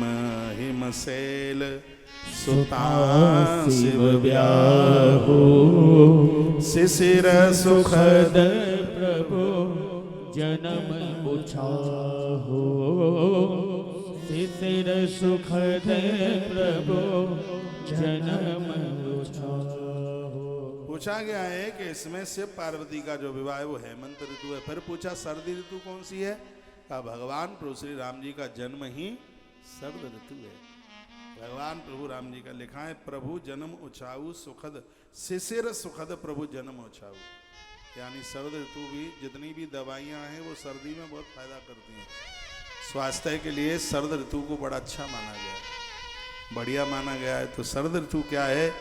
महिमशैल सुता शिव व्याहु शिशिर सुखद प्रभु जन्म उछाहो शिशिर सुखद प्रभु जन्म उछाहो। पूछा गया है कि इसमें शिव पार्वती का जो विवाह है वो हेमंत ऋतु है। फिर पूछा सर्दी ऋतु कौन सी है? कहा भगवान प्रभु श्री राम जी का जन्म ही सर्द ऋतु है। भगवान प्रभु राम जी का लिखा है प्रभु जन्म उछाऊ सुखद शिशिर सुखद प्रभु जन्म उछाऊ, यानी सर्द ऋतु भी जितनी भी दवाइयां हैं वो सर्दी में बहुत फायदा करती हैं। स्वास्थ्य के लिए सर्द ऋतु को बड़ा अच्छा माना गया है, बढ़िया माना गया है। तो सर्द ऋतु क्या है?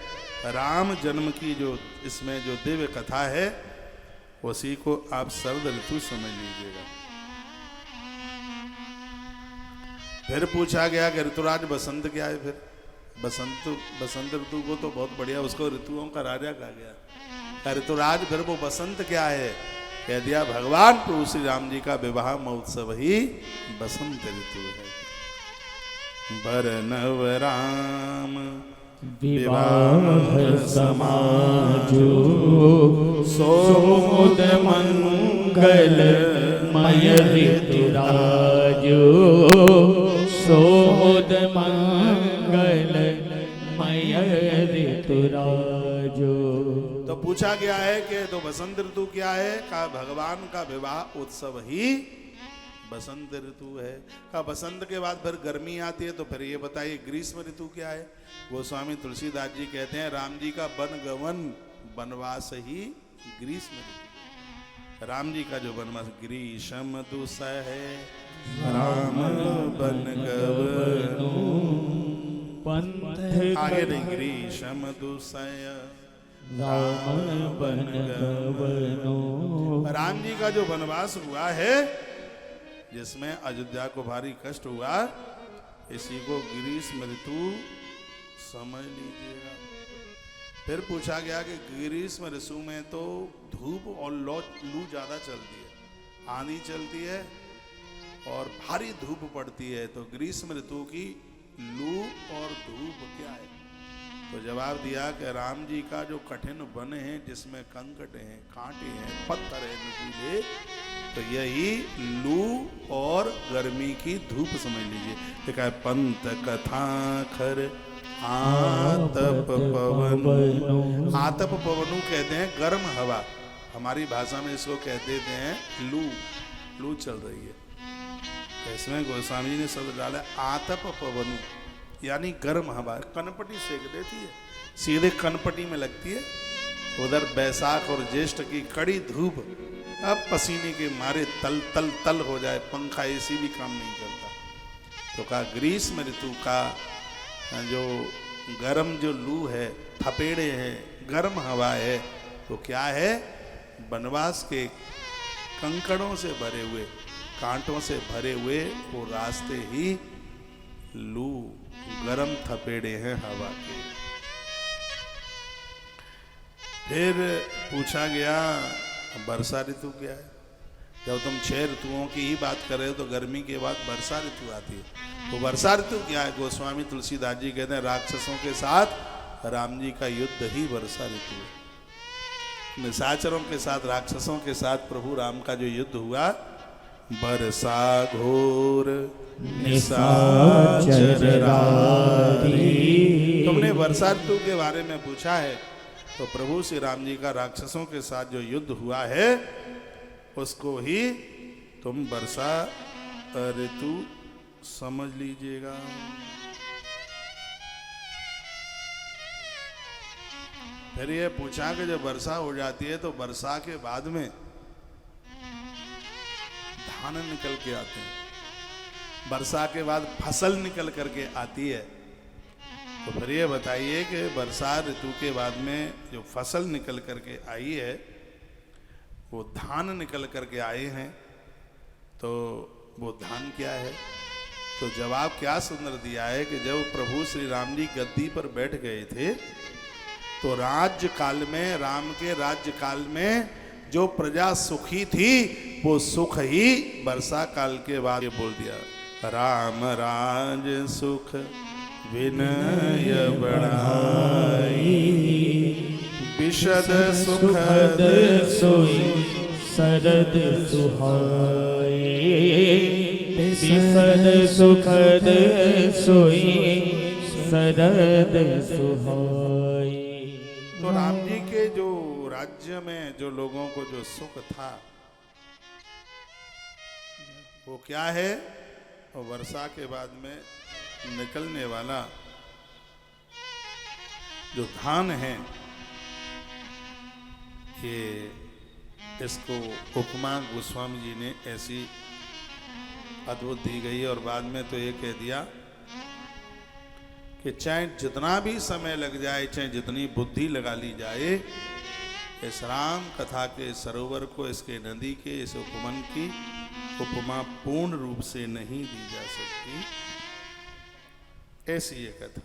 राम जन्म की जो इसमें जो दिव्य कथा है उसी को आप सर्द ऋतु समझ लीजिएगा। फिर पूछा गया कि ऋतुराज बसंत क्या है? फिर बसंत ऋतु को तो बहुत बढ़िया, उसको ऋतुओं का राजा कहा गया। ऋतुराज फिर वो बसंत क्या है? कह दिया भगवान प्रभु श्री राम जी का विवाह महोत्सव ही बसंत ऋतु है। बरनव राम विवाह समाजो सोमुद मंगल मय ऋतुराजो सोमुद मंगल मय ऋतुराजो। तो पूछा गया है कि तो बसंत ऋतु क्या है? का भगवान का विवाह उत्सव ही बसंत ऋतु है। का बसंत के बाद फिर गर्मी आती है, तो फिर ये बताइए ग्रीष्म ऋतु क्या है? गोस्वामी तुलसीदास जी कहते हैं राम जी का वन गवन वनवास ही ग्रीष्म ऋतु। राम जी का जो वनवास ग्रीष्म दुसह है राम वन गवनो पंथ आगे नहीं ग्रीष्म दुसह राम वन गवनो। राम जी का जो वनवास हुआ है जिसमें अयोध्या को भारी कष्ट हुआ, इसी को ग्रीष्म ऋतु समझ लीजिएगा। फिर पूछा गया कि ग्रीष्म ऋतु में तो धूप और लू ज्यादा चलती है, आंधी चलती है और भारी धूप पड़ती है, तो ग्रीष्म ऋतु की लू और धूप क्या है? तो जवाब दिया कि राम जी का जो कठिन वन है जिसमें कंकट हैं, कांटे हैं, पत्थर है नुकीले, तो यही लू और गर्मी की धूप समझ लीजिए। देखा है पंत कथा खर आतप पवनु। आतप पवनु कहते हैं गर्म हवा, हमारी भाषा में इसको कहते हैं लू। लू चल रही है, तो इसमें गोस्वामी जी ने शब्द डाला आतप पवनु, यानी गर्म हवा। कनपटी सेक देती है, सीधे कनपटी में लगती है। उधर बैसाख और ज्येष्ठ की कड़ी धूप, अब पसीने के मारे तल तल तल हो जाए, पंखा एसी भी काम नहीं करता। तो कहा ग्रीष्म ऋतु का जो गर्म जो लू है, थपेड़े हैं, गर्म हवा है, तो क्या है? वनवास के कंकड़ों से भरे हुए, कांटों से भरे हुए वो रास्ते ही लू, गरम थपेड़े हैं हवा के। फिर पूछा गया वर्षा ऋतु क्या है? जब तुम 6 ऋतुओं की ही बात कर रहे हो तो गर्मी के बाद वर्षा ऋतु आती है। तो वर्षा ऋतु क्या है? गोस्वामी तुलसीदास जी कहते हैं राक्षसों के साथ राम जी का युद्ध ही वर्षा ऋतु है। निशाचरों के साथ, राक्षसों के साथ प्रभु राम का जो युद्ध हुआ, बरसा घोर निशाचर रात्रि। तुमने वर्षा ऋतु के बारे में पूछा है, तो प्रभु श्री राम जी का राक्षसों के साथ जो युद्ध हुआ है उसको ही तुम वर्षा ऋतु समझ लीजिएगा। फिर ये पूछा कि जब वर्षा हो जाती है तो वर्षा के बाद में धान निकल के आते हैं, वर्षा के बाद फसल निकल करके आती है। तो फिर ये बताइए कि वर्षा ऋतु के बाद में जो फसल निकल करके आई है वो धान निकल करके आए हैं, तो वो धान क्या है? तो जवाब क्या सुंदर दिया है कि जब प्रभु श्री राम जी गद्दी पर बैठ गए थे तो राज्य काल में, राम के राज्य काल में जो प्रजा सुखी थी वो सुख ही वर्षा काल के बाद बोल दिया राम राज सुख विनय बढ़ाई, विशद सुखद सोई सरद सुहाई, विशद सुखद सोई सरद सुहाई। तो राम जी के जो राज्य में जो लोगों को जो सुख था वो क्या है? और वर्षा के बाद में निकलने वाला जो धान है, ये इसको उपमा गोस्वामी जी ने ऐसी अद्भुत दी गई। और बाद में तो ये कह दिया कि चाहे जितना भी समय लग जाए, चाहे जितनी बुद्धि लगा ली जाए, इस राम कथा के सरोवर को, इसके नदी के, इस उपवन की उपमा पूर्ण रूप से नहीं दी जा सकती। ऐसी ये कथा।